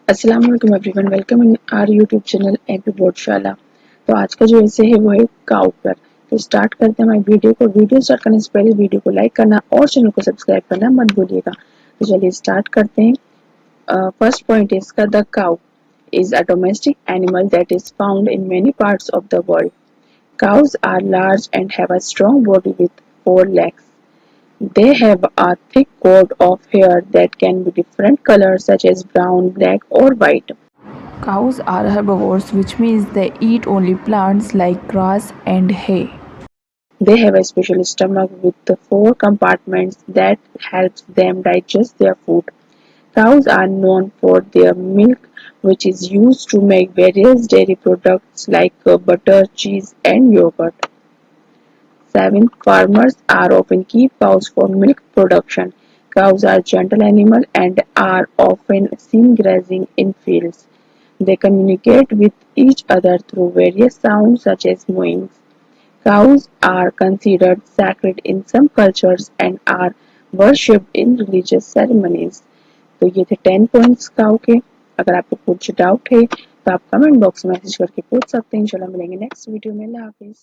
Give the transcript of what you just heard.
अस्सलाम वालेकुम everyone, welcome in our YouTube channel MP Bodhshala. तो आज का जो ऐसे है वो है काऊ पर। तो स्टार्ट करते हैं हमारी वीडियो को। वीडियो स्टार्ट करने से पहले वीडियो को लाइक करना और चैनल को सब्सक्राइब करना मत भूलिएगा। तो चलिए स्टार्ट करते हैं। फर्स्ट पॉइंट है इसका, the cow is a domestic animal that is found in many parts of the world. Cows are large and have a strong body with four legs. They have a thick coat of hair that can be different colors such as brown, black, or white. Cows are herbivores, which means they eat only plants like grass and hay. They have a special stomach with the four compartments that helps them digest their food. Cows are known for their milk, which is used to make various dairy products like butter, cheese, and yogurt. 7. Farmers are often keep cows for milk production. Cows are gentle animals and are often seen grazing in fields. They communicate with each other through various sounds such as mooing. Cows are considered sacred in some cultures and are worshipped in religious ceremonies. तो ये थे 10 points काऊ के। अगर आपको कुछ doubt है तो आप कमेंट बॉक्स में मैसेज करके पूछ सकते हैं। इंशाल्लाह मिलेंगे नेक्स्ट वीडियो में। अल्लाह हाफिज।